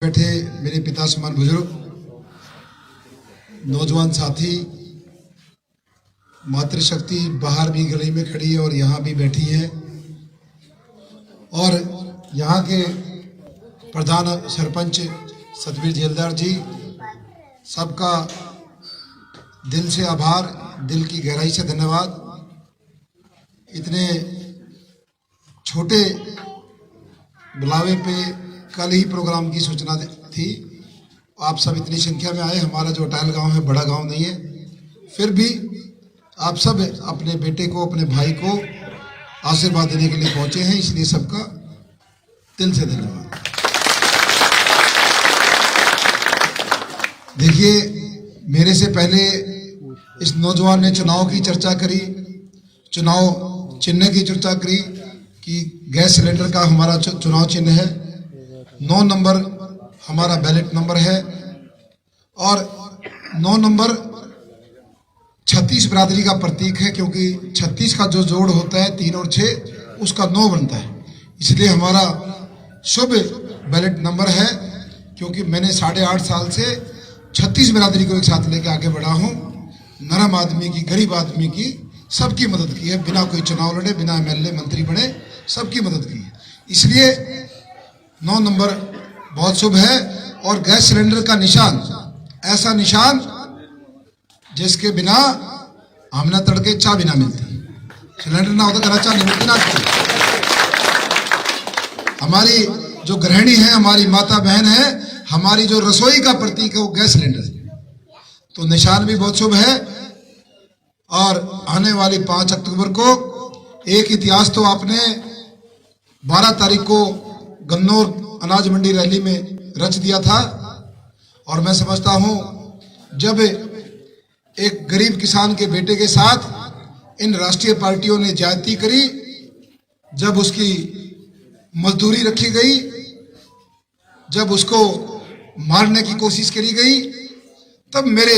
बैठे मेरे पिता समान बुजुर्ग, नौजवान साथी, मातृशक्ति बाहर भी गली में खड़ी है और यहाँ भी बैठी है, और यहाँ के प्रधान सरपंच सतबीर जेलदार जी, सबका दिल से आभार, दिल की गहराई से धन्यवाद। इतने छोटे बुलावे पे कल ही प्रोग्राम की सूचना थी, आप सब इतनी संख्या में आए। हमारा जो अटायल गांव है बड़ा गांव नहीं है, फिर भी आप सब अपने बेटे को, अपने भाई को आशीर्वाद देने के लिए पहुंचे हैं, इसलिए सबका दिल से धन्यवाद। देखिए, मेरे से पहले इस नौजवान ने चुनाव की चर्चा करी, चुनाव चिन्ह की चर्चा करी कि गैस सिलेंडर का हमारा चुनाव चिन्ह है, 9 नंबर हमारा बैलेट नंबर है, और 9 नंबर 36 बिरादरी का प्रतीक है, क्योंकि 36 का जो जोड़ होता है 3 और 6 उसका 9 बनता है, इसलिए हमारा शुभ बैलेट नंबर है। क्योंकि मैंने 8.5 साल से 36 बिरादरी को एक साथ लेके आगे बढ़ा हूँ। नरम आदमी की, गरीब आदमी की, सबकी मदद की है, बिना कोई चुनाव लड़े, बिना MLA मंत्री बने, सबकी मदद की है। इसलिए 9 नंबर बहुत शुभ है। और गैस सिलेंडर का निशान, ऐसा निशान जिसके बिना आमना तड़के चाय भी ना मिलती, सिलेंडर ना होता घर चाय नहीं मिलती ना। हमारी जो गृहिणी है, हमारी माता बहन है, हमारी जो रसोई का प्रतीक है वो गैस सिलेंडर है, तो निशान भी बहुत शुभ है। और आने वाली 5 अक्टूबर को एक इतिहास तो आपने 12 तारीख को गन्नौर अनाज मंडी रैली में रच दिया था, और मैं समझता हूं जब एक गरीब किसान के बेटे के साथ इन राष्ट्रीय पार्टियों ने ज्यादती करी, जब उसकी मजदूरी रखी गई, जब उसको मारने की कोशिश करी गई, तब मेरे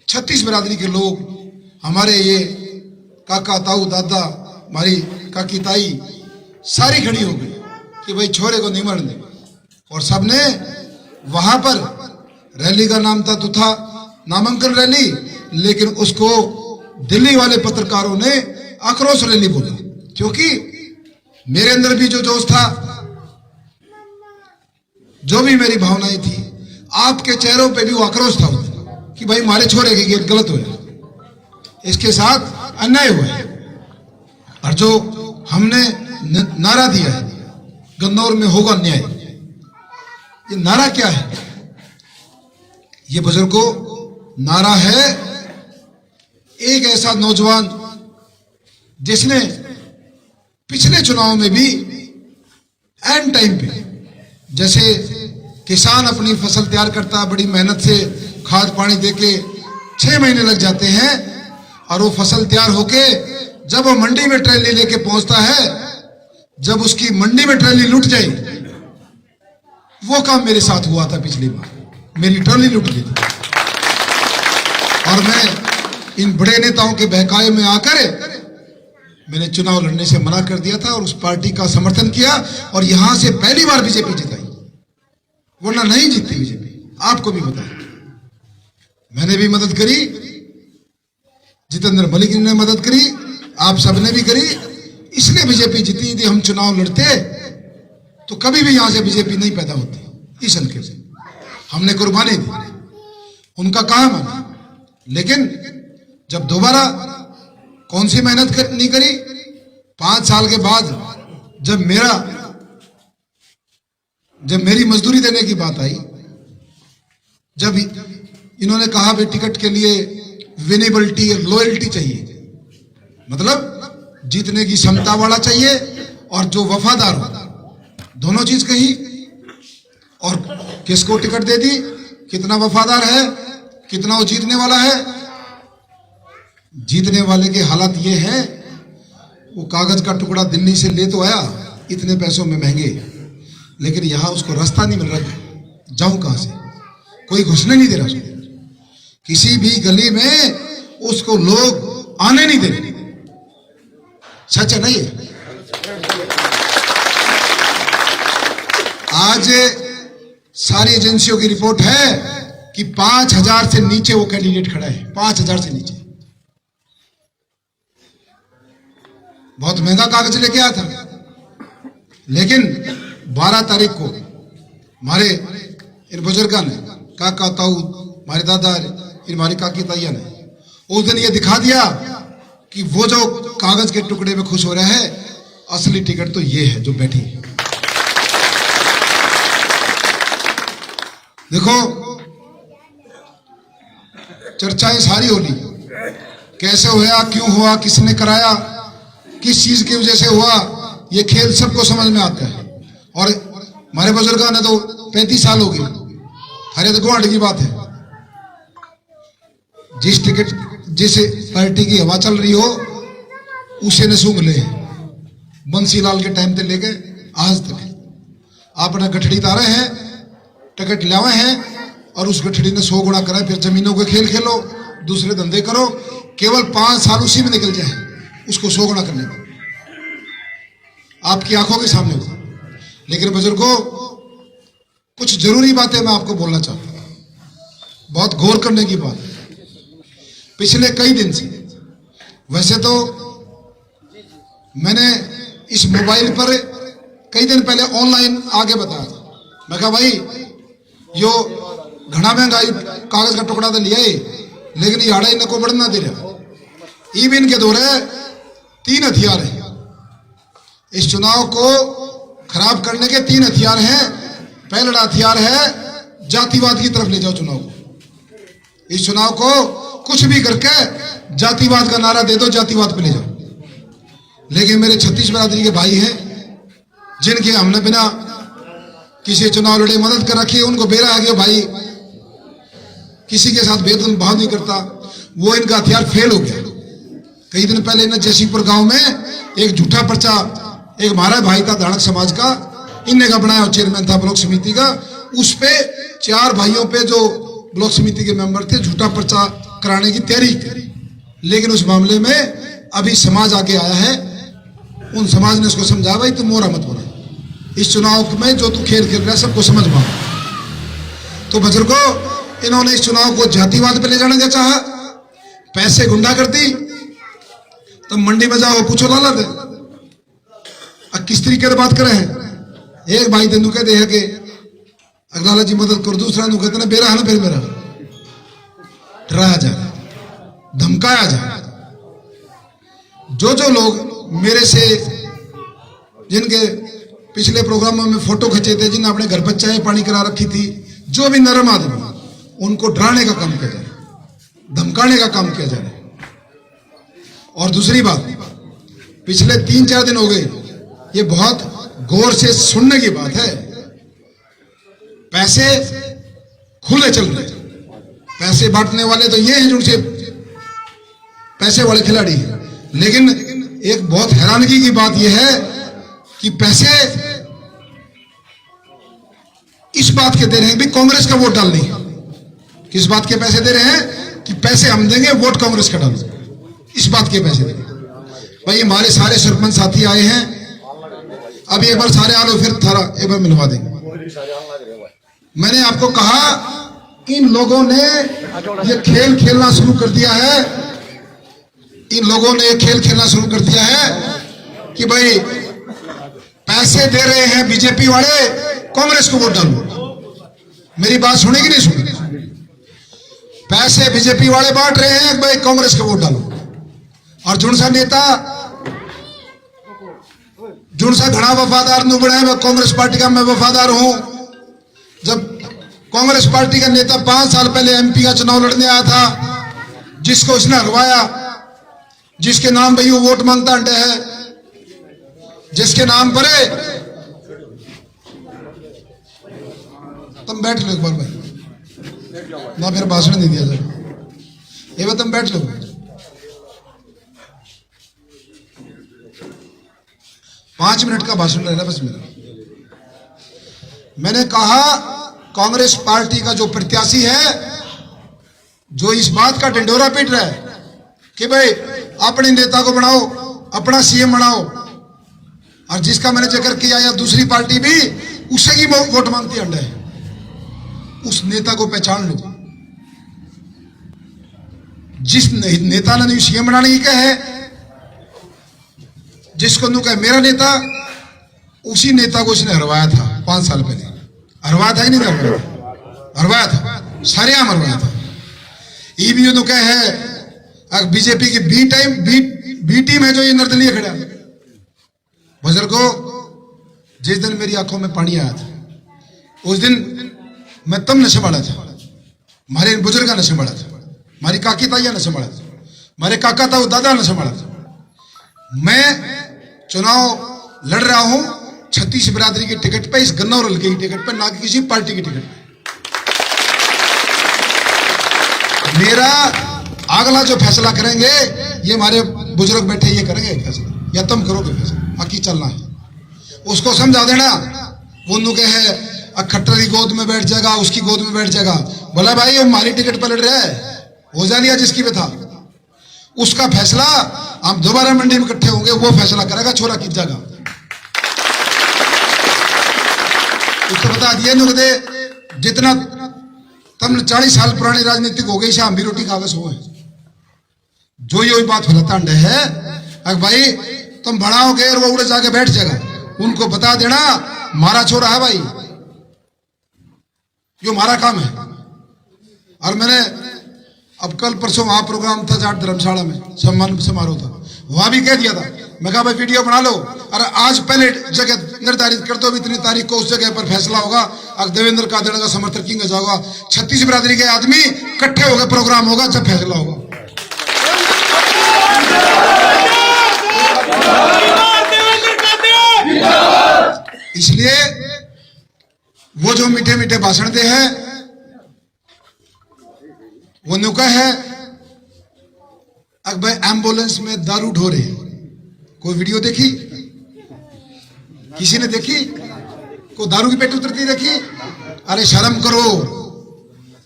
36 बिरादरी के लोग, हमारे ये काका, ताऊ, दादा, हमारी काकी, ताई सारी खड़ी हो गई कि भाई छोरे को नहीं मरने। और सबने वहां पर, रैली का नाम था तुथा नामांकन रैली, लेकिन उसको दिल्ली वाले पत्रकारों ने आक्रोश रैली बोला, क्योंकि मेरे अंदर भी जो जोश था, जो भी मेरी भावनाएं थी, आपके चेहरों पे भी वो आक्रोश था कि भाई हमारे छोरे के गेट गलत हुआ, इसके साथ अन्याय हुआ है। और जो हमने नारा दिया है, गन्नौर में होगा न्याय, ये नारा क्या है? ये बुजुर्गों, नारा है एक ऐसा नौजवान जिसने पिछले चुनाव में भी एंड टाइम पे, जैसे किसान अपनी फसल तैयार करता है, बड़ी मेहनत से खाद पानी देके 6 महीने लग जाते हैं, और वो फसल तैयार होके जब वो मंडी में ट्रैली लेके पहुंचता है, जब उसकी मंडी में ट्रैली लूट जाए, वो काम मेरे साथ हुआ था पिछली बार, मेरी ट्रैली लूट गई थी। और मैं इन बड़े नेताओं के बहकावे में आकर मैंने चुनाव लड़ने से मना कर दिया था और उस पार्टी का समर्थन किया, और यहां से पहली बार बीजेपी जिताई, वरना नहीं जीतती बीजेपी। आपको भी पता है, मैंने भी मदद करी, जितेंद्र मलिक ने मदद करी, आप सबने भी करी, इसलिए बीजेपी जीती। यदि हम चुनाव लड़ते तो कभी भी यहां से बीजेपी नहीं पैदा होती। इस हल्के से हमने कुर्बानी दी, उनका काम है, लेकिन जब दोबारा कौन सी मेहनत नहीं करी, 5 साल के बाद जब मेरी मजदूरी देने की बात आई, जब इन्होंने कहा भी टिकट के लिए विनेबिलिटी और लॉयल्टी चाहिए, मतलब जीतने की क्षमता वाला चाहिए और जो वफादार हो, दोनों चीज कही। और किसको टिकट दे दी, कितना वफादार है, कितना वो जीतने वाला है। जीतने वाले के हालात ये है, वो कागज का टुकड़ा दिल्ली से ले तो आया इतने पैसों में महंगे, लेकिन यहां उसको रास्ता नहीं मिल रहा, जाऊं कहां से, कोई घुसने नहीं दे रहा उसको, किसी भी गली में उसको लोग आने नहीं दे रहे। सच है नहीं है? आज सारी एजेंसियों की रिपोर्ट है कि 5,000 से नीचे वो कैंडिडेट खड़ा है, 5,000 से नीचे। बहुत महंगा कागज लेके आया था, लेकिन 12 तारीख को हमारे इन बुजुर्गों ने, काका ताऊ, हमारे दादा, हमारी काकी ताइया ने उस दिन ये दिखा दिया कि वो जो कागज के टुकड़े में खुश हो रहा है, असली टिकट तो ये है जो बैठी है। देखो, चर्चाएं सारी हो ली, कैसे हुआ, क्यों हुआ, किसने कराया, किस चीज की वजह से हुआ, ये खेल सबको समझ में आता है। और हमारे बुजुर्गों ने तो 35 साल हो गए, हरे तो गुआंढ की बात है। जिस टिकट, जिस पार्टी की हवा चल रही हो, उसे न सूंघ ले। बंसीलाल के टाइम से लेके आज तक आपने गठड़ी तारे हैं, टिकट लावे हैं, और उस गठड़ी ने 100 गुणा करा। फिर जमीनों के खेल खेलो, दूसरे धंधे करो, केवल 5 साल उसी में निकल जाए, उसको 100 गुणा करने में आपकी आंखों के सामने हो। लेकिन बुजुर्गों, कुछ जरूरी बातें मैं आपको बोलना चाहता हूं, बहुत गौर करने की बात है। पिछले कई दिन से, वैसे तो मैंने इस मोबाइल पर कई दिन पहले ऑनलाइन आगे बताया था, मैं कहा भाई यो घना महंगाई कागज का टुकड़ा तो लिया है, लेकिन ये आड़ा इनको बढ़ना दे रहा। ईवीन के दौरे 3 हथियार हैं, इस चुनाव को खराब करने के 3 हथियार हैं। पहला हथियार है जातिवाद की तरफ ले जाओ चुनाव को। इस चुनाव को कुछ भी करके जातिवाद का नारा दे दो, जातिवाद पे ले जाओ। लेकिन मेरे 36 बिरादरी के भाई हैं, जिनके हमने बिना किसी चुनाव लड़े मदद कर रखी है, उनको बेरा है कि भाई किसी के साथ भेदभाव नहीं करता, वो इनका हथियार फेल हो गया। कई दिन पहले इन्हें जैसीपुर गांव में एक झूठा पर्चा, एक हमारा भाई था धाड़क समाज का, इनने का बनाया, चेयरमैन था ब्लॉक समिति का, उस पे 4 भाइयों पे जो ब्लॉक समिति के मेंबर थे, झूठा पर्चा कराने की तैयारी की। लेकिन उस मामले में अभी समाज आगे आया है, उन समाज ने उसको समझाया भाई तुम मोरा मत बोला, इस चुनाव में जो तू खेल खेल रहा है सबको समझ में। तो बुजुर्गों, इन्होंने इस चुनाव को जातिवाद पे ले जाने का चाहा, पैसे गुंडागर्दी, तो मंडी में जाओ पूछो लाला दे। अब किस तरीके से बात करे हैं, एक भाई तेन कहते हैं कि अगला जी मदद कर, दूसरा नु कहते ना बेरा है ना, फिर मेरा डराया जाए, धमकाया जाए। जो लोग मेरे से, जिनके पिछले प्रोग्रामों में फोटो खींचे थे, जिन्हें अपने घर पर चाय पानी करा रखी थी, जो भी नरम आदमी, उनको डराने का काम किया जाए, धमकाने का काम किया जाए। और दूसरी बात, पिछले 3-4 दिन हो गए, ये बहुत गौर से सुनने की बात है, पैसे खुले चल रहे, पैसे बांटने वाले तो ये हैं जो उनसे पैसे वाले खिलाड़ी हैं। लेकिन एक बहुत हैरानगी की बात यह है कि पैसे इस बात के दे रहे हैं भी कांग्रेस का वोट डालने। किस बात के पैसे दे रहे हैं कि पैसे हम देंगे, वोट कांग्रेस का डालेंगे, इस बात के पैसे देंगे। भाई हमारे सारे सरपंच साथी आए हैं, अब एक बार सारे आलो, फिर थारा एक बार मिलवा देंगे। मैंने आपको कहा, इन लोगों ने ये खेल खेलना शुरू कर दिया है, इन लोगों ने ये खेल खेलना शुरू कर दिया है कि भाई पैसे दे रहे हैं बीजेपी वाले, कांग्रेस को वोट डालो। मेरी बात सुनेगी नहीं सुनेगी? पैसे बीजेपी वाले बांट रहे हैं, भाई कांग्रेस को वोट डालो। और जुन सा नेता, जुन सा घना वफादार नु बने, मैं कांग्रेस पार्टी का मैं वफादार हूं। जब कांग्रेस पार्टी का नेता 5 साल पहले एमपी का चुनाव लड़ने आया था, जिसको उसने हरवाया, जिसके नाम भाई वो वोट मांगता अंडे है, जिसके नाम पर है, तुम बैठ लो एक बार भाई, ना फिर भाषण नहीं दिया जाए, ये तुम बैठ लो। पांच मिनट का भाषण रहना बस मेरा। मैंने कहा कांग्रेस पार्टी का जो प्रत्याशी है, जो इस बात का ढिंढोरा पीट रहा है कि भाई अपने नेता को बनाओ, अपना सीएम बनाओ, और जिसका मैंने जिक्र किया या दूसरी पार्टी भी उसे ही वोट मांगती अंडा है, उस नेता को पहचान लो। जिस नेता ने सीएम बनाने की कहे, जिसको नु कहे मेरा नेता, उसी नेता को इसने हरवाया था 5 साल पहले। हरवाया था कि नहीं हरवाया था? हरवाया था, सरेआम हरवाया था। ईवीओ नु कहे बीजेपी की बी टीम है जो ये निर्दलीय खड़ा। बुजुर्गो, जिस दिन मेरी आंखों में पानी आया था, उस दिन मैं तब नशे वाला था, हमारे बुजुर्ग नशे वाला था, हमारी काकी ताइया नशे वाला था, हमारे काका ताऊ दादा नशे वाला था। मैं चुनाव लड़ रहा हूं 36 बिरादरी की टिकट पे, इस गन्नौर हल्के की टिकट पे, ना कि किसी पार्टी की टिकट पे। मेरा अगला जो फैसला करेंगे ये हमारे बुजुर्ग बैठे ये करेंगे फैसला, या तुम करोगे फैसला, बाकी चलना है। उसको समझा देना, वो नु कहे खट्टर की गोद में बैठ जाएगा, उसकी गोद में बैठ जाएगा। बोला भाई वो हमारी टिकट पर लड़ रहा है, हो जा लिया जिसकी पे था, उसका फैसला हम दोबारा मंडी में इकट्ठे होंगे, वो फैसला करेगा छोरा किस जाएगा। उसको बता दिया नु दे, जितना तुम 40 साल पुरानी राजनीतिक हो गई, शाम भी रोटी खावे सो है। जो ये बात फैलाता है, अगर भाई तुम बढ़ाओगे और वो उड़े जाके बैठ जाएगा, उनको बता देना मारा छोरा है भाई, जो हमारा काम है। और मैंने अब कल परसों वहां प्रोग्राम था जाट धर्मशाला में, सम्मान समारोह था, वहां भी कह दिया था, मैं कहा भाई वीडियो बना लो, और आज पहले जगह निर्धारित कर दो, इतनी तारीख को उस जगह पर फैसला होगा, अब देवेंद्र कादड़ का समर्थन किंग जाओगा, 36 बिरादरी के आदमी इकट्ठे होकर प्रोग्राम होगा, जब फैसला होगा। इसलिए वो जो मीठे मीठे भाषण दे हैं, वो नुका है अब भाई एम्बुलेंस में दारू ढोरे। कोई वीडियो देखी? किसी ने देखी? कोई दारू की पेट उतरती देखी? अरे शर्म करो,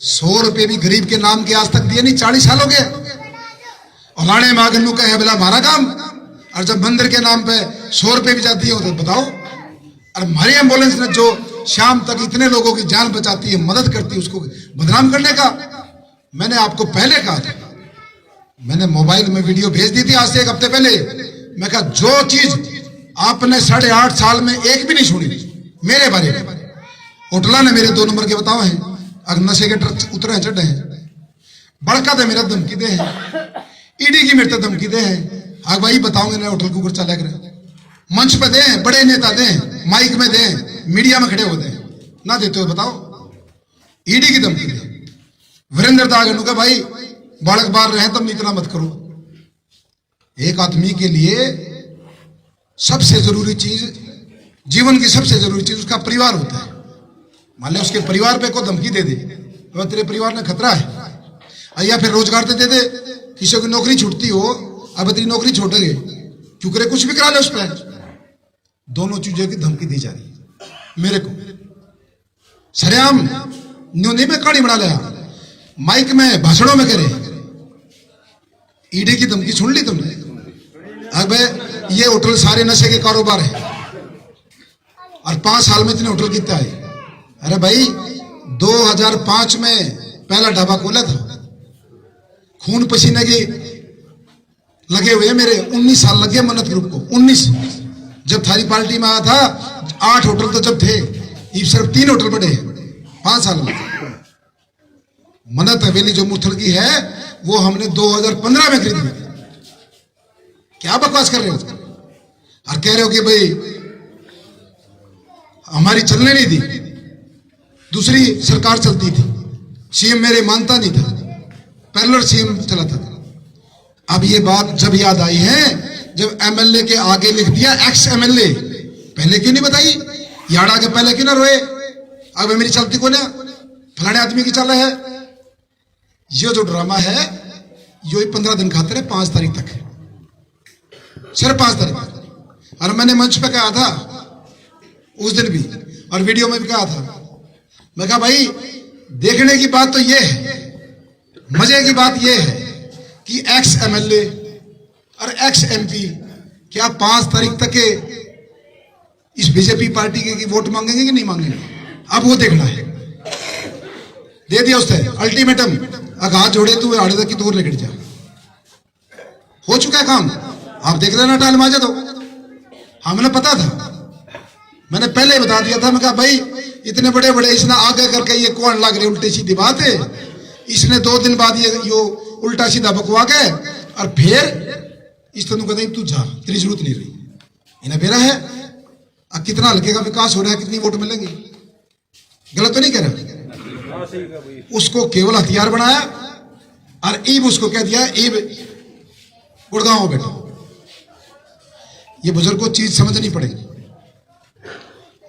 100 रुपए भी गरीब के नाम के आज तक दिए नहीं, 40 साल हो गए। औलाने मागनू का है बोला हमारा काम, और जब मंदिर के नाम पे 100 रुपए भी जाती है तो बताओ। और हमारी एम्बुलेंस ने जो शाम तक इतने लोगों की जान बचाती है, मदद करती है, उसको बदनाम करने का। मैंने आपको पहले कहा था, मैंने मोबाइल में वीडियो भेज दी थी आज से 1 हफ्ते पहले, मैं कहा जो चीज आपने 8.5 साल में एक भी नहीं सुनी मेरे बारे में, होटला ने मेरे 2 नंबर के बताओ हैं, अगर नशे के ट्रक उतरे हैं चढ़े हैं, बड़का तो मेरा धमकी दे हैं, ईडी की मेरे तो धमकी दे हैं, हाँ भाई बताओगे ना होटल को चला कर मंच पे दे, बड़े नेता दे, माइक में दे, मीडिया में खड़े होते हैं, ना देते हो बताओ, ईडी की धमकी दे। वीरेंद्र दागनू का भाई बालक बार रहे तब इतना मत करो। एक आदमी के लिए सबसे जरूरी चीज, जीवन की सबसे जरूरी चीज उसका परिवार होता है। मान लिया उसके परिवार पे को धमकी दे दे, तो तेरे परिवार में खतरा है, या फिर रोजगार दे दे, किसी की नौकरी छूटती हो, अब तेरी नौकरी छोड़ेंगे क्यों करे, कुछ भी करा ले उस पर। दोनों चीजों की धमकी दी जा रही है मेरे को, सरेआम न्यूनी में कहानी बना लिया, माइक में भाषणों में करे। ईडी की धमकी सुन ली तुमने? अब ये होटल सारे नशे के कारोबार है, और 5 साल में इतने होटल कितना है? अरे भाई 2005 में पहला ढाबा खोला था, खून पसीने के लगे हुए मेरे 19 साल लगे मन्नत ग्रुप को। 19 जब थारी पार्टी में आया था 8 होटल तो जब थे, ये सिर्फ 3 होटल बड़े हैं 5 साल में। मन्नत हवेली जो मुरथल की है वो हमने 2015 में खरीदी। क्या बकवास कर रहे हो? और कह रहे हो कि भाई हमारी चलने नहीं दी, दूसरी सरकार चलती थी, सीएम मेरे मानता नहीं था, पैरेलल सीएम चलाता था। अब ये बात जब याद आई है, जब एमएलए के आगे लिख दिया एक्स एमएलए, पहले क्यों नहीं बताई? याड़ा के पहले क्यों ना रोए? अब मेरी चलती को ना फलाने आदमी की चल है। ये जो ड्रामा है ये 15 दिन खाते रहे, 5 तारीख तक, सिर्फ 5 तारीख। और मैंने मंच पे कहा था उस दिन भी, और वीडियो में भी कहा था, मैं कहा भाई देखने की बात तो ये है, मजे की बात ये है कि एक्स एमएलए और एक्स एमपी क्या 5 तारीख तक के इस बीजेपी पार्टी के वोट मांगेंगे कि नहीं मांगेंगे? अब वो देखना है। दे दिया उसने अल्टीमेटम, हाथ जोड़े तू आड़े तक की दूर लेकर जा। हो चुका है काम, आप देख लेना टाल माजा। तो हमने पता था, मैंने पहले ही बता दिया था। मैं कहा भाई इतने बड़े बड़े इसने आगे करके ये कौन लग रही उल्टी सीधी बात है। इसने 2 दिन बाद ये उल्टा सीधा बकवा के और फिर इस तरह कहते तू जा, तेरी जरूरत नहीं रही। इन्हें बेरा है कितना हल्के का विकास हो रहा है, कितनी वोट मिलेंगी। गलत तो नहीं कह रहा। उसको केवल हथियार बनाया और ईब उसको कह दिया ईब गुड़गांव बेटा। ये बुजुर्ग को चीज समझनी पड़ेगी।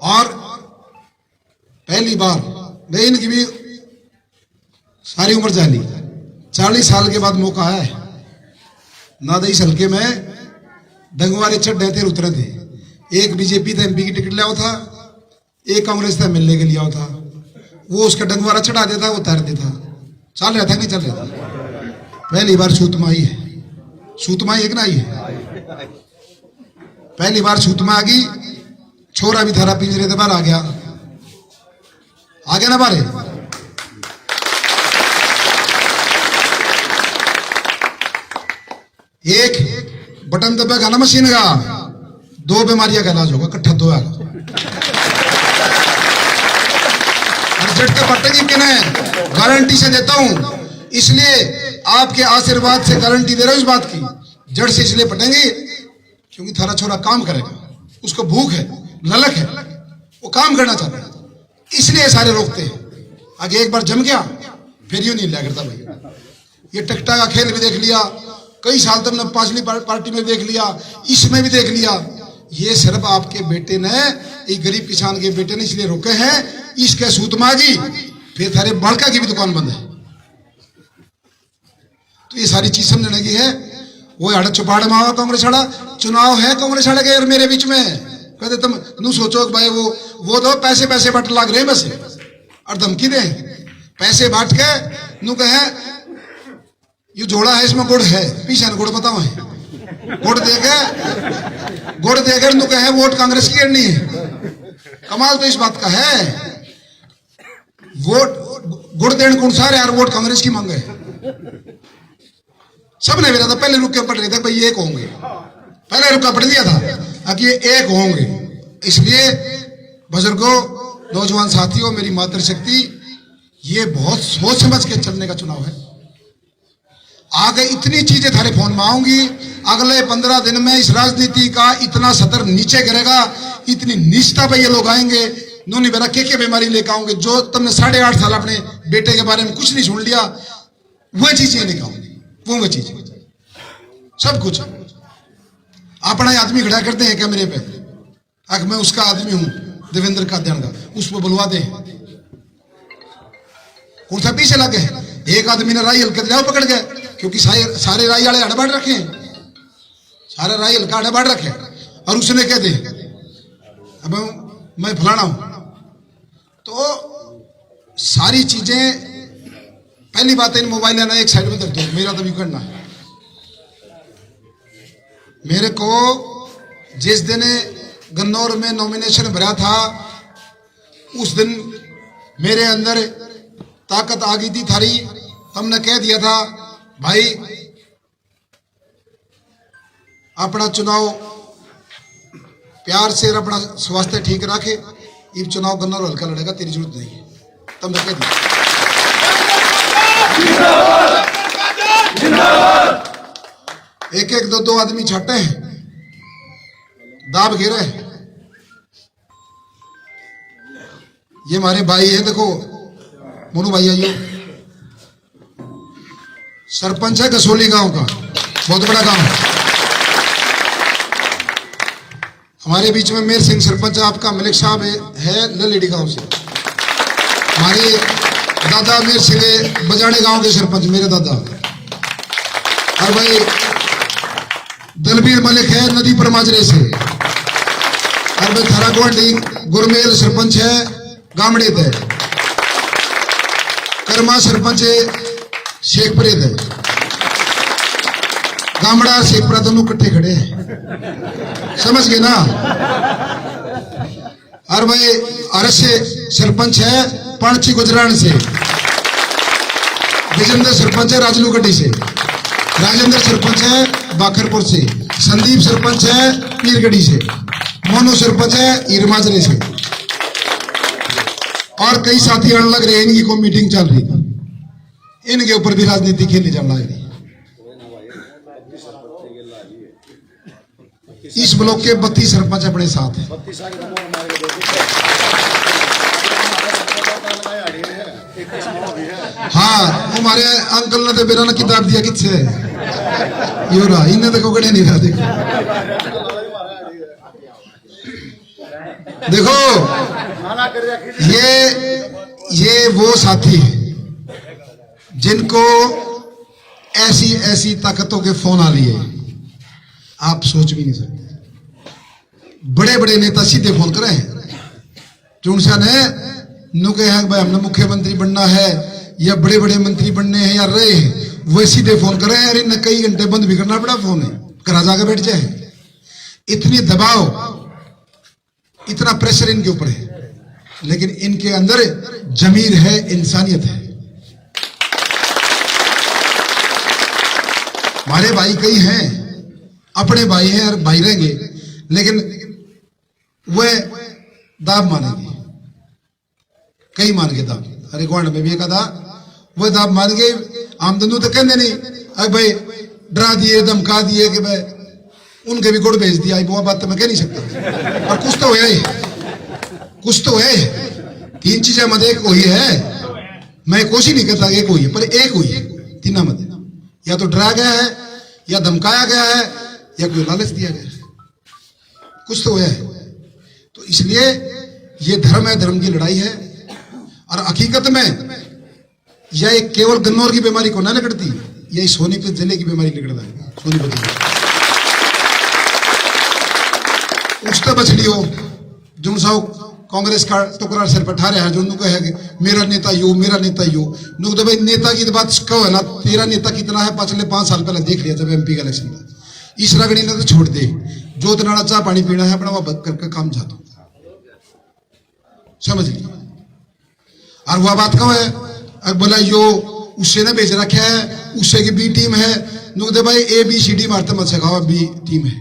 और पहली बार मैं इनकी भी सारी उम्र जाली 40 साल के बाद मौका है ना। इस हल्के में डंगवारे चढ़ थे उतरे थे। एक बीजेपी था एमपी की टिकट लिया था, एक कांग्रेस था मिलने के लिया था। वो उसका डंगवारा चढ़ा देता, वो उतार देता। चल रहा था नहीं चल रहा था। पहली बार सूतमा आई है, सूतमा एक ना आई है। पहली बार सूतमा आ गई। छोरा भी थारा पिंजरे से बाहर आ गया ना बारे। एक बटन दबेगा ना मशीन का, 2 बीमारियां का इलाज होगा इकट्ठा 2 आगा। झटके पटेगी कि नहीं, गारंटी से देता हूं। इसलिए आपके आशीर्वाद से गारंटी दे रहा हूं इस बात की। जड़ से इसलिए पटेंगे क्योंकि थारा छोरा काम करेगा, उसको भूख है, ललक है, वो काम करना चाहता है, इसलिए सारे रोकते हैं। आगे एक बार जम गया फिर यूं नहीं लिया करता भाई। ये टकटा का खेल भी देख लिया, कई साल तक हमने पांचवी पार्टी में देख लिया, इसमें भी देख लिया। ये सिर्फ आपके बेटे ने, एक गरीब किसान के बेटे ने इसलिए रोके हैं। इसके सूतमा जी फिर थारे बड़का की भी दुकान बंद है। तो ये सारी चीज समझने की है। वो आड़ा चौपाड़ में आवा कांग्रेस आड़ा, चुनाव है कांग्रेस आड़े के मेरे बीच में। कहते तुम नू सोचो भाई वो तो पैसे बट लग रहे हैं बस, और धमकी दे पैसे बांट के नू कहे ये जोड़ा है इसमें गुड़ है, पीछे गुड़ बताओ है, गुड़ देकर नू कहे वोट कांग्रेस की करनी है। कमाल तो इस बात का है, वोट गुड़ देने कौन सा यार, वोट कांग्रेस की मांगे। सबने मेरा था पहले रुक के पढ़ रहे थे भाई एक होंगे, पहले रुका पढ़ लिया था कि ये एक होंगे। इसलिए बुजुर्गों, नौजवान साथियों, मेरी मातृशक्ति, ये बहुत सोच समझ के चलने का चुनाव है। आगे इतनी चीजें थारे फोन में आऊंगी। अगले 15 दिन में इस राजनीति का इतना सतर नीचे गिरेगा, इतनी निष्ठा पे ये लोग आएंगे। नोनी बेरा के बीमारी लेकर आऊंगे जो तुमने 8.5 साल अपने बेटे के बारे में कुछ नहीं सुन लिया, वह चीजें लेकर आऊंगी। वो चीज सब कुछ अपना आदमी खड़ा करते हैं कैमरे पे, अगर मैं उसका आदमी हूं देवेंद्र का ध्यान का, उसको बुलवा दे। कौन सा पीछे लगे, एक आदमी ने राई हल्के दिलाओ पकड़ गए, क्योंकि सारे राई वाले अड़बाड़ रखे, सारे राई हल्का अड़बाड़ रखे। और उसने कह दे अब मैं फलाना हूं। तो सारी चीजें, पहली बात है इन मोबाइल लेना एक साइड में कर दो, मेरा तो भी करना है। मेरे को जिस दिन गन्नौर में नॉमिनेशन भरा था, उस दिन मेरे अंदर ताकत आ गई थी थारी। हमने कह दिया था भाई अपना चुनाव प्यार से और अपना स्वास्थ्य ठीक रखे, ये चुनाव गन्नौर हल्का लड़ेगा, तेरी जरूरत नहीं है। तब मैं कह दिया एक एक दो आदमी छाटे हैं, दाब घेरे। ये हमारे भाई है, देखो मोनू भाई आइयो, सरपंच है कसोली गांव का, बहुत बड़ा गांव है। हमारे बीच में मेर सिंह सरपंच आपका, मलिक साहब है ललेडी गांव से। हमारे दादा मेर सिंह बजाड़े गांव के सरपंच मेरे दादा। और भाई दलबीर मलिक है नदी पर माजरे से। और भाई थारा गोंडी गुरमेल सरपंच है गामड़े थे। कर्मा सरपंच शेखपुरे थे। गामड़ा शेखपुरा दोनों इकट्ठे खड़े हैं, समझ गए ना। और भाई अरस से सरपंच है पांची गुजरान से। विजेंद्र सरपंच है राजलूगड्डी से, राजेंद्र सरपंच है बाखरपुर से, संदीप सरपंच है पीरगढ़ी से, मोनू सरपंच है हिरमाजरे से, और कई साथी आने लग रहे हैं। इनकी कोई मीटिंग चल रही थी, इनके ऊपर भी राजनीति खेलने जाने लग रही। इस ब्लॉक के 32 सरपंच अपने साथ हैं। हाँ, हमारे अंकल ने तो बेरा ने किताब दिया किससे यो रहा, इन्हें तो कोकड़े नहीं रहा। देखो ये वो साथी है जिनको ऐसी ऐसी ताकतों के फोन आ लिए आप सोच भी नहीं सकते। बड़े बड़े नेता सीधे फोन करे चुनसा ने नु कहे भाई हमने मुख्यमंत्री बनना है या बड़े बड़े मंत्री बनने हैं या रहे हैं, वो सीधे फोन करे यार इन्हें कई घंटे बंद भी करना पड़ा फोन है, करा जाकर बैठ जाए। इतनी दबाव, इतना प्रेशर इनके ऊपर है, लेकिन इनके अंदर जमीर है, इंसानियत है। हमारे भाई कई हैं, अपने भाई हैं और भाई रहेंगे, लेकिन वह दाब मानेंगे, कई मान के दाब। अरे गोंड में भी एक था, वह दाब मान गए। हम दोनों तो कहते नहीं अरे भाई डरा दिए धमका दिए कि भाई उनके भी गुड़ भेज दिया, वो बात तो मैं कह नहीं सकता, और कुछ तो है, कुछ तो है। तीन चीजें मत एक हुई है, मैं कोशिश नहीं करता एक हुई है, पर एक हुई है तीना मत, या तो डरा गया है, या धमकाया गया है, या कोई लालच दिया गया है, कुछ तो है। तो इसलिए ये धर्म है, धर्म की लड़ाई है। और हकीकत में यह केवल गन्नौर की बीमारी को ना निकलती, यही सोनीपत जिले की बीमारी निकलता है। सोनीपत उससे बच लियो जो कांग्रेस का टुकड़ा सिर पर ठारे है, जो उनको है कि मेरा नेता यो, मेरा नेता यो। नुक तो भाई नेता की तो बात कहो है ना, तेरा नेता कितना है पिछले 5 साल पहले देख लिया जब एमपी का इलेक्शन था। इस रगड़ी ने तो छोड़ दे, जो तनाड़ा चाह पानी पीना है अपना वह बंद करके काम जाता, समझ ली। और वह बात कहो है, अब बोला यो उससे ने भेज रखा है, उससे की बी टीम है। नुक दे भाई ABCD मारते मत सिखाओ, बी टीम है।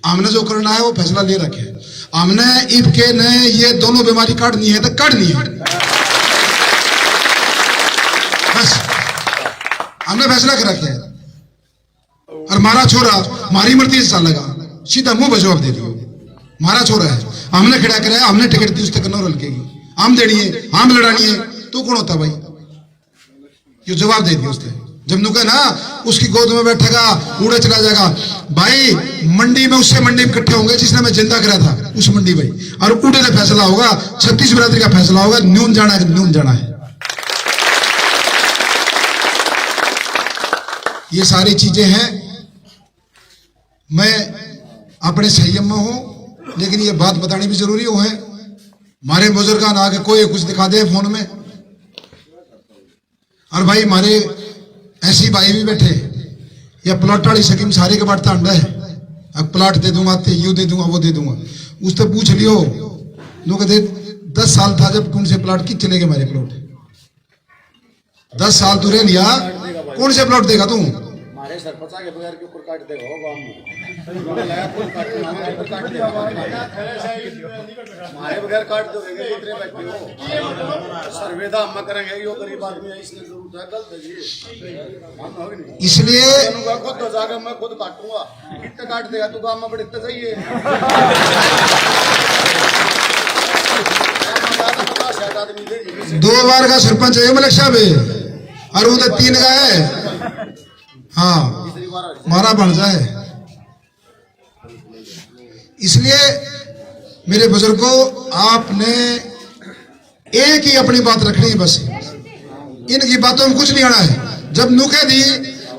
हमने जो करना है वो फैसला ले रखे है, हमने इबके ने ये दोनों बीमारी काटनी है तो काटनी है, बस हमने फैसला कर रखे है। और मारा छोरा मारी मरती से चलेगा, सीधा मुंह पर जवाब दे दियो, मारा छोरा है, हमने खड़ा कराया, हमने टिकट दी, उससे कन्नौर हल्केगी, हम देनी है, हम लड़ानी है, तू कौन होता भाई? ये जवाब दे दिया उसने। जब नुका ना उसकी गोद में बैठेगा, उड़े चला जाएगा भाई, मंडी में उससे मंडी में इकट्ठे होंगे जिसने मैं जिंदा करा था उस मंडी भाई, और उड़े से फैसला होगा, 36 बिरादरी का फैसला होगा, न्यून जाना है, न्यून जाना है। ये सारी चीजें हैं। मैं अपने संयम में हूं, लेकिन ये बात बतानी भी जरूरी हो है। हमारे बुजुर्गान आगे कोई कुछ दिखा दे फोन में, और भाई हमारे ऐसी भाई भी बैठे, या प्लॉट वाली स्कीम सारे के बांटता अंडा है, अब प्लॉट दे दूंगा, यू दे दूंगा, वो दे दूंगा। उससे पूछ लियो, लोग कहते 10 साल था जब कौन से प्लॉट की चले गए हमारे प्लॉट, 10 साल तू रह लिया, कौन से प्लॉट देगा तू? सरपंच के बगैर के ऊपर काट देगा गांव में, हमारे बगैर काट दोगे, सर्वेदा हम करेंगे, यो गरीब आदमी है, इसलिए जरूरत है, गलत है। इसलिए खुद हो जाएगा, मैं खुद काटूंगा, कितने काट देगा तू गांव में, बड़े इतने सही है। 2 बार का सरपंच है मलिक साहब, और उधर 3 का है। हाँ, मारा बन जाए। इसलिए मेरे बुजुर्गों, आपने एक ही अपनी बात रखनी है, बस इनकी बातों में कुछ नहीं आना है। जब नुके दी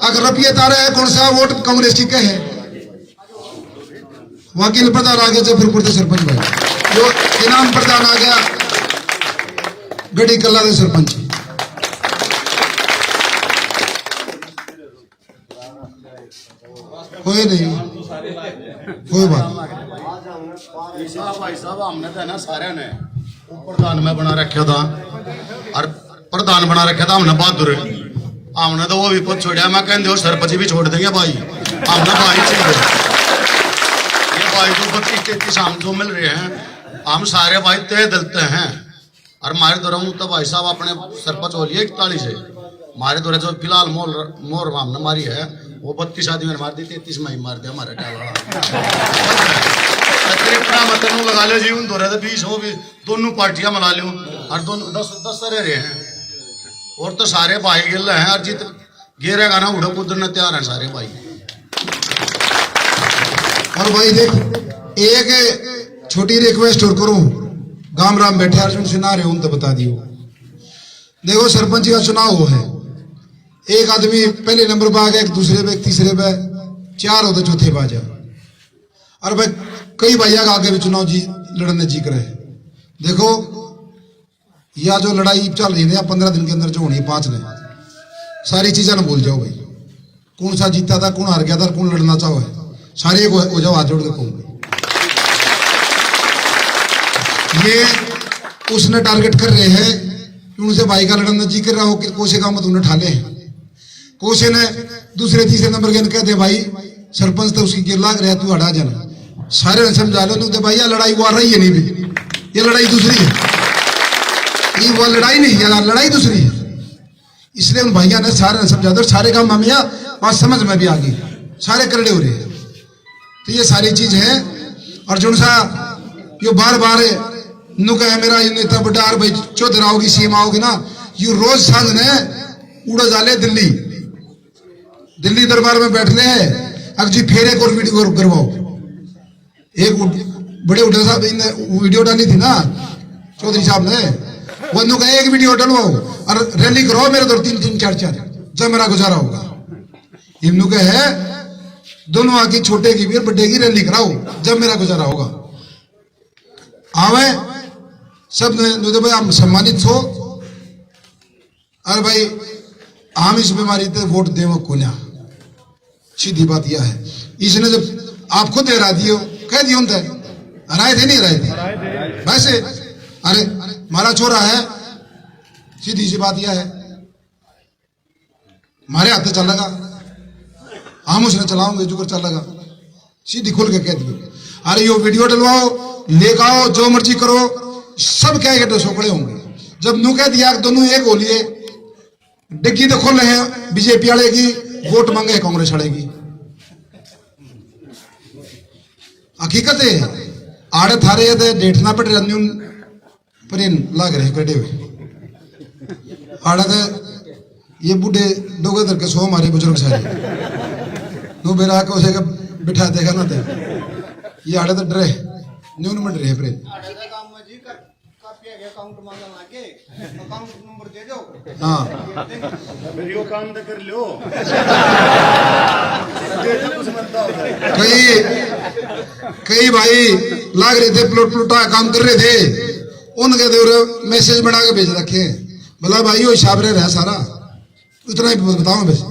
अगर रुपये तारे है, कौन सा वोट कांग्रेस की कहे, वकील प्रधान आ गया जयपुर के सरपंच भाई, जो इनाम प्रधान आ गया गढ़ी कला के सरपंच। कोई नहीं, कोई बात भाई साहब, हमने तो ना सारे ने प्रधान में बना रखा था, और प्रधान बना रखा था हमने बहादुर, हमने तो वो भी पद छोड़ा, मैं कहते हो सरपंच भी छोड़ देंगे भाई, हमने भाई चाहिए। ये भाई तो 32-33 हम जो मिल रहे हैं, हम सारे भाई तय दलते हैं। और हमारे दौरान तो भाई साहब अपने सरपंच हो लिए 41 है। हमारे दौरे जो फिलहाल मोर हमने मारी है वो 32 आदमी ने मार दी, 33 में ही मार दिया हमारे तकरीबन मतलब लगा लो जी, उन दौरे 20 हो भी दोनों पार्टियां मिला लो और दोनों 10 रहे हैं। और तो सारे भाई गिल हैं और जित गेरे गाना उड़ा कुदरने तैयार हैं सारे भाई। और भाई देख एक छोटी रिक्वेस्ट और करूं, गाम राम बैठे अर्जुन सुना रहे हूं तो बता दियो। देखो सरपंच का चुनाव हो है, एक आदमी पहले नंबर पर आ गया, एक दूसरे पे, एक तीसरे पे, 4 होते चौथे पे आ जा। और भाई कई भैया का आगे भी चुनाव लड़ने जी करे। देखो या जो लड़ाई चल रही है 15 दिन के अंदर जो होनी 5 ने सारी चीजें ना भूल जाओ भाई, कौन सा जीता था, कौन हार गया था, कौन लड़ना चाहो है, सारे हो जाओ हाथ जोड़ के कहूंगे। ये उसने टारगेट कर रहे हैं कि उनसे भाई का लड़ना जी कर रहा हो कि कोसे का मत उन्हें ठाले हैं। कोसे ने दूसरे तीसरे नंबर के कहते भाई सरपंच तो उसकी गिर लाग रहा है, तू हटा जाना। सारे ने समझा लो तो भैया लड़ाई वो आ रही है नहीं भी, ये लड़ाई दूसरी है, ये वो लड़ाई नहीं है, लड़ाई दूसरी है। इसलिए उन भैया ने सारे ने समझा दो, सारे काम मामिया बात समझ में भी आ गई, सारे करड़े हो रहे हैं। तो ये सारी चीज है। और जो सा यो बार बार नु कहे मेरा नेता बटार भाई चौधरा होगी सीएम आओगी ना, यू रोज सांझ ने उड़ा जाले दिल्ली दरबार में बैठ रहे हैं। अब जी फेर एक और वीडियो करवाओ, एक बड़े उठे साहब इन्हें वीडियो डाली थी ना चौधरी साहब ने, वो नु कहे एक वीडियो डलवाओ और रैली कराओ मेरे 2-3 4 जब मेरा गुजारा होगा। इन्नु कहे दोनों आके छोटे की भी बड़े की रैली कराओ जब मेरा गुजारा होगा। आवे सब ने तो भाई हम सम्मानित हो। अरे भाई हम इस बीमारी पे वोट देव कोन्या, सीधी बात यह है। इसने जब आप खुद हरा दियो कह दियो हराए थे नहीं हराए थे वैसे, अरे हमारा छोरा है, सीधी सी बात यह है, हमारे हाथ चलेगा, हम उसने चलाओगे जो कर चलेगा, सीधी खुल के कह दियो। अरे यो वीडियो डलवाओ लेकर आओ जो मर्जी करो, सब क्या के सोकड़े होंगे। जब नू कह दिया दोनों एक हो लिए, डिग्गी तो खोल रहे हैं बीजेपी वाले की, वोट मांगे कांग्रेस वाले की। हकीकत है आड़े थारे डेठना पड़ रहा पर लाग रहे कटे हुए आड़ा ये बूढ़े डोगे दर के सो हमारे बुजुर्ग सारे नो बेरा के उसे बिठा देगा ना दे, ये आड़े तो डरे न्यून में डरे प्रे हाँ वीडियो काम तो कर लो। कई भाई लाग रहे थे प्लुटा काम कर रहे थे, उनके देवर मैसेज बना के भेज रखे, बोला भाई वो हिसाब रहे सारा, उतना ही बताऊं बस।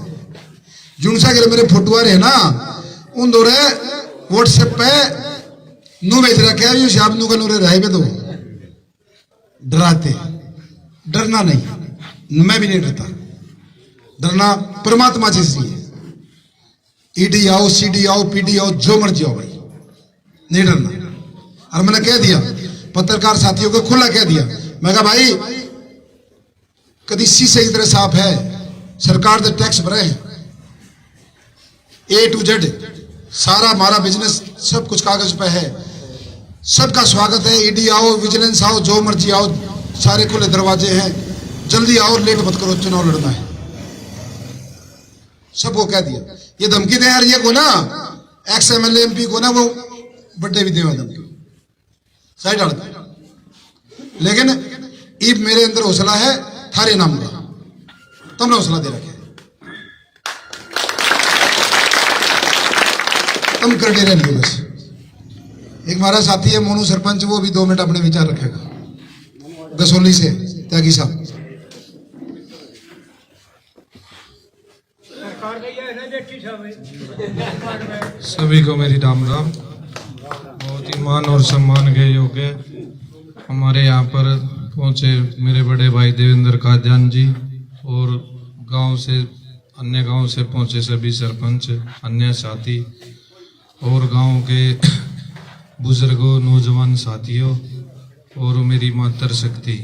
जुनसा के मेरे फोटो रहे ना उन दौरे व्हाट्सएप पे नो भेज रखे, ये हिसाब नु का नूरे रहे पे तो डराते, डरना नहीं, मैं भी नहीं डरता, डरना परमात्मा से है। ईडी आओ सीडी आओ पीडी आओ जो मर्जी आओ भाई नहीं डरना। और मैंने कह दिया पत्रकार साथियों को खुला कह दिया, मैं कहा भाई कभी शीशे की तरह साफ है, सरकार तो टैक्स भरे हैं A to Z, सारा हमारा बिजनेस सब कुछ कागज पे है, सबका स्वागत है। ईडी आओ विजिलेंस आओ जो मर्जी आओ, सारे खुले दरवाजे हैं, जल्दी आओ लेट मत करो, चुनाव लड़ना है, सबको कह दिया। ये धमकी दे यार ये को ना एक्स MLA MP को ना वो बड्डे भी देवा धमकी साइड डाल, लेकिन इब मेरे अंदर हौसला है थारे नाम का, तुमने हौसला दे रखे, तुम कर दे रहे बस। एक हमारा साथी है मोनू सरपंच, वो भी 2 मिनट अपने विचार रखेगा गसोली से, त्यागी साहब। सभी को मेरी राम राम। बहुत ही मान और सम्मान के योग्य हमारे यहाँ पर पहुंचे मेरे बड़े भाई देवेंद्र कादियान जी और गांव से, अन्य गांव से पहुंचे सभी सरपंच, अन्य साथी और गांव के बुजुर्गों, नौजवान साथियों और मेरी मातृ शक्ति,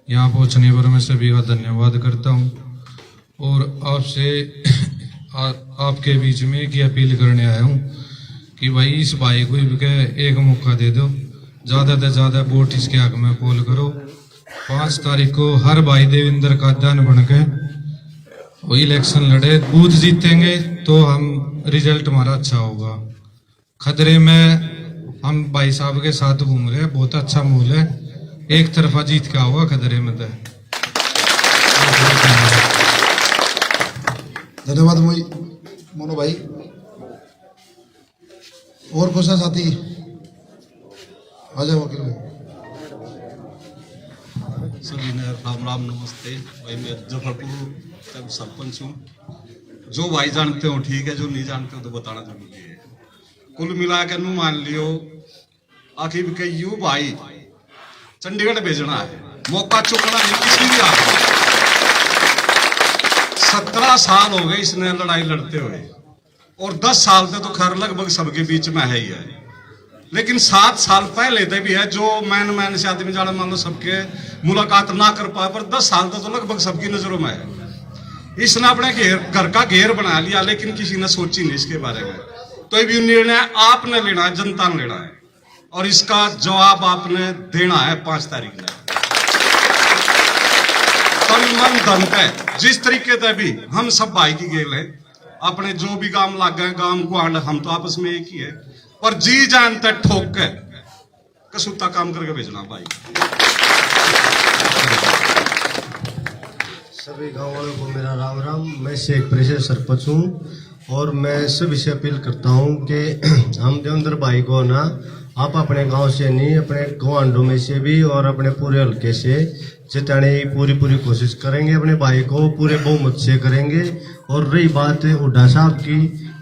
यहाँ पहुंचने पर मैं सभी का धन्यवाद करता हूँ। और आपसे आपके बीच में एक अपील करने आया हूँ कि भाई इस भाई को एक मौका दे दो, ज़्यादा से ज़्यादा वोट इसके हक में पोल करो। 5 तारीख को हर भाई देवेंद्र का दान बन के वो इलेक्शन लड़े, बूथ जीतेंगे तो हम रिजल्ट हमारा अच्छा होगा। खतरे में हम भाई साहब के साथ घूम रहे हैं, बहुत अच्छा माहौल है, एक तरफा जीत क्या होगा खतरे में तो। धन्यवाद मोनो भाई। और कौन सा साथी आ जाओ वकील भाई। सभी ने राम राम नमस्ते भाई। मैं जफरपुर का सरपंच हूँ। जो भाई जानते हो ठीक है, जो नहीं जानते हो तो बताना जरूरी है। कुल मिला के नू मान लियो आखिर के यू भाई चंडीगढ़ भेजना है, मौका चुकना नहीं किसी भी हाथ। 17 साल हो गए इसने लड़ाई लड़ते हुए और 10 साल से तो खैर लगभग सबके बीच में है ही है, लेकिन 7 साल पहले से भी है जो मैन से आदमी जाने मान लो सबके मुलाकात ना कर पाए, पर 10 साल से तो लगभग सबकी नजरों में है। इसने अपने घर का घेर बना लिया, लेकिन किसी ने सोची नहीं इसके बारे में। तो ये भी निर्णय आपने लेना है, जनता ने लेना है, और इसका जवाब आपने देना है 5 तारीख में। तन मन धन है जिस तरीके से भी हम सब भाई की गेल है, अपने जो भी गांव लाग गए, गांव गुआंढ हम तो आपस में एक ही है, पर जी जान तक ठोक के कसूता काम करके भेजना भाई। सभी गाँव वालों को मेरा राम राम। मैं शेखपुरी से सरपंच हूँ और मैं सभी से अपील करता हूँ कि हम देवेंद्र भाई को ना आप अपने गांव से नहीं, अपने गुआंढों में से भी और अपने पूरे हल्के से जिताने की पूरी कोशिश करेंगे। अपने भाई को पूरे बहुमत से करेंगे। और रही बात हुड्डा साहब की,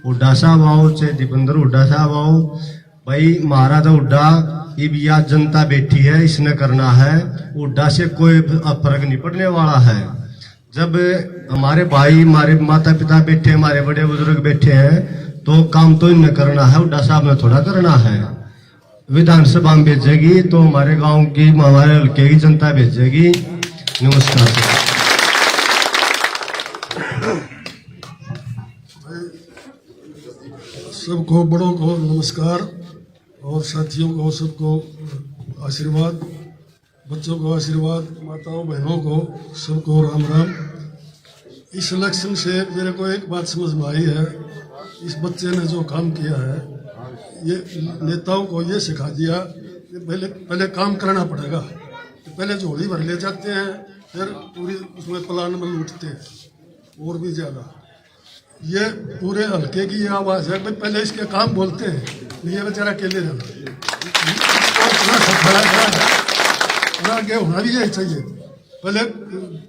हुड्डा साहब आओ चाहे दीपेंद्र हुड्डा साहब आओ, भाई मारा तो हुड्डा अब या जनता बैठी है, इसने करना है। हुड्डा से कोई फर्क नहीं पड़ने वाला है। जब हमारे भाई, हमारे माता पिता बैठे, हमारे बड़े बुजुर्ग बैठे हैं, तो काम तो इन्हें करना है, हुड्डा साहब ने थोड़ा करना है। विधानसभा में भेजेगी तो हमारे गांव की, हमारे हल्के की जनता भेजेगी। नमस्कार। सबको बड़ों को नमस्कार और साथियों को सबको आशीर्वाद, बच्चों को आशीर्वाद, माताओं बहनों को सबको राम राम। इस इलेक्शन से मेरे को एक बात समझ में आई है, इस बच्चे ने जो काम किया है, ये नेताओं को ये सिखा दिया कि पहले काम करना पड़ेगा। पहले झोली भर ले जाते हैं, फिर पूरी उसमें प्लान में लूटते हैं और भी ज़्यादा। ये पूरे हल्के की आवाज़ है, भाई पहले इसके काम बोलते हैं, ये बेचारा अकेले जाना आगे होना भी यही चाहिए। पहले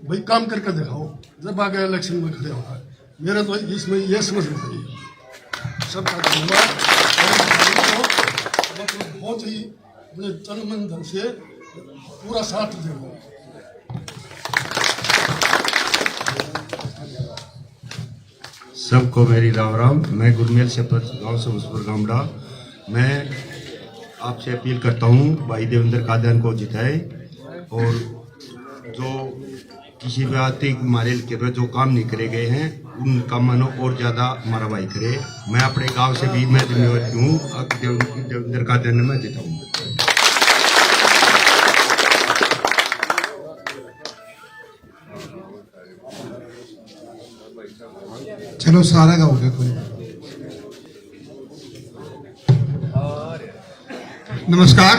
भाई काम करके दिखाओ, जब आगे इलेक्शन में खड़े होना है। मेरा तो इसमें ये समझ में आई है। सबका धन्यवाद। बहुत ही अपने तन मन धन से पूरा साथ देना। सबको मेरी राम राम। मैं गुरमेल से गांव से मुसपुर गामड़ा। मैं आपसे अपील करता हूं भाई देवेंद्र कादयान को जिताए और जो किसी भी आर्थिक हमारे के जो काम नहीं करे गए हैं उन कामों और ज्यादा हमारा भाई करे। मैं अपने गांव से भी मैं जिम्मेवारी हूँ, देवेंद्र कादयान में जिताऊंगा। चलो सारा का हो गया कोई। नमस्कार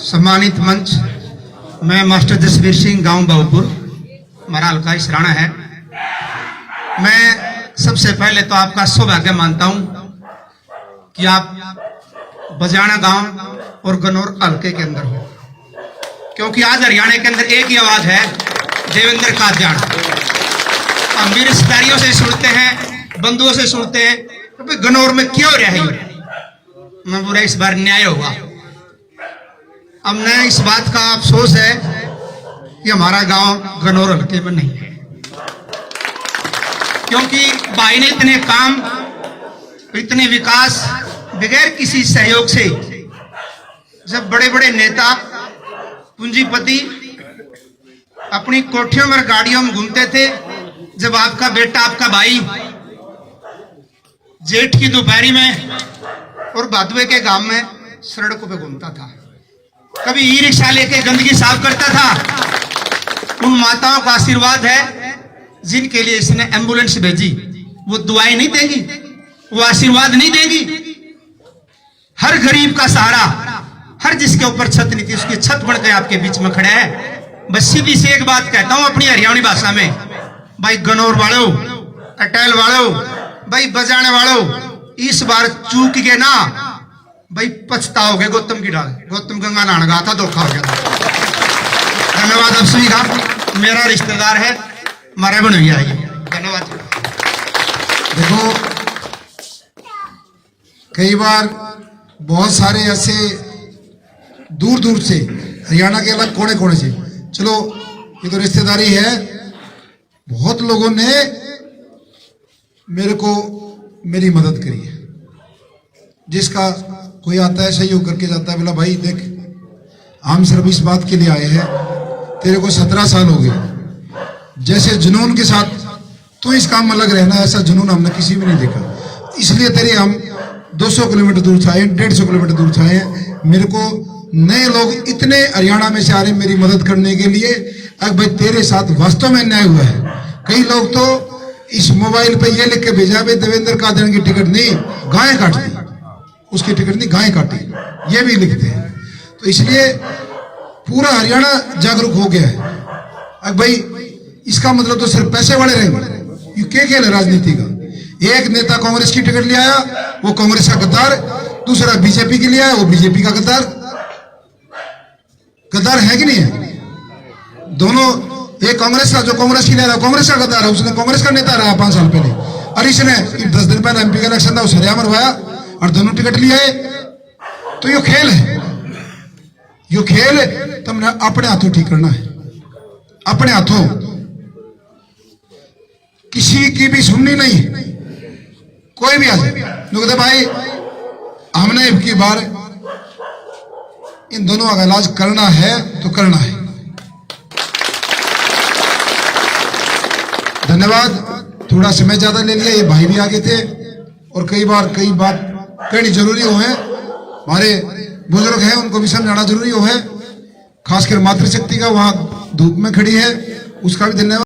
सम्मानित मंच, मैं मास्टर जसवीर सिंह, गांव बाबूपुर, हमारा हल्का इसराना है। मैं सबसे पहले तो आपका सौभाग्य मानता हूं कि आप बजाना गांव और गनौर हल्के के अंदर हो, क्योंकि आज हरियाणा के अंदर एक ही आवाज है, देवेंद्र कादयान। हम भी रिश्तेदारियों से सुनते हैं, बंधुओं से सुनते हैं, तो गनौर में क्यों रहे, मैं पूरा इस बार न्याय होगा। हमने इस बात का अफसोस है कि हमारा गांव गनौर हल्के में नहीं है। क्योंकि भाई ने इतने काम, इतने विकास बगैर किसी सहयोग से, जब बड़े बड़े नेता पूंजीपति अपनी कोठियों में गाड़ियों में घूमते थे, जब आपका बेटा, आपका भाई जेठ की दोपहरी में और भादवे के गांव में सड़कों पे घूमता था, कभी ई रिक्शा लेके गंदगी साफ करता था, उन माताओं का आशीर्वाद है जिनके लिए इसने एम्बुलेंस भेजी। वो दुआएं नहीं देंगी, वो आशीर्वाद नहीं देंगी। हर गरीब का सहारा, हर जिसके ऊपर छत नहीं थी उसकी छत बन के आपके बीच में खड़ा है। बस सीधी से एक बात कहता हूं अपनी हरियाणवी भाषा में, भाई गनौर वालों, अटैल वालों, भाई बजाने वालों, इस बार चूक गए ना भाई, पछताओगे। गौतम की डाल, गौतम गंगा नहाने गया था, धोखा हो गया था। धन्यवाद आप सभी का, मेरा रिश्तेदार है, हमारे भैया है। धन्यवाद। देखो, कई बार बहुत सारे ऐसे दूर दूर से, हरियाणा के अलग कोने कोने से, चलो ये तो रिश्तेदारी है, बहुत लोगों ने मेरे को मेरी मदद करी है। जिसका कोई आता है सहयोग करके जाता है, बोला भाई देख हम सिर्फ इस बात के लिए आए हैं, तेरे को 17 साल हो गए, जैसे जुनून के साथ तू इस काम में लग रहना, ऐसा जुनून हमने किसी में नहीं देखा। इसलिए तेरे हम 200 किलोमीटर दूर से आए, 150 किलोमीटर दूर से आए। मेरे को नए लोग इतने हरियाणा में से आ रहे मेरी मदद करने के लिए। अब भाई तेरे साथ वास्तव में न्याय हुआ है। कई लोग तो इस मोबाइल पे ये लिख के भेजा, भाई देवेंद्र कादन की टिकट नहीं, गाय काट दी, उसकी टिकट नहीं गाय काटी, ये भी लिखते हैं। तो इसलिए पूरा हरियाणा जागरूक हो गया है। अब भाई इसका मतलब तो सिर्फ पैसे वाले रहेंगे, ये क्या खेल है राजनीति का। एक नेता कांग्रेस की टिकट ले आया, वो कांग्रेस का गद्दार, दूसरा बीजेपी के लिए आया, वो बीजेपी का गद्दार। गद्दार है कि नहीं है दोनों। एक कांग्रेस का जो कांग्रेस की ले रहा है, कांग्रेस का गद्दार है, उसने कांग्रेस का नेता रहा 5 साल पहले, और इसने 10 दिन पहले एमपी का इलेक्शन था, उस हरियाणा मरवाया और दोनों टिकट लिए आए। तो ये खेल है, ये खेल तुमने अपने हाथों ठीक करना है, अपने हाथों। किसी की भी सुननी नहीं, कोई भी आ जाए तो भाई हमने इनकी बार इन दोनों का इलाज करना है तो करना है। धन्यवाद। थोड़ा समय ज्यादा ले लिया, ये भाई भी आगे थे और कई बार कई बात कहनी जरूरी हो है, हमारे बुजुर्ग हैं उनको भी समझाना जरूरी हो है, खासकर मातृशक्ति का वहां धूप में खड़ी है, उसका भी धन्यवाद।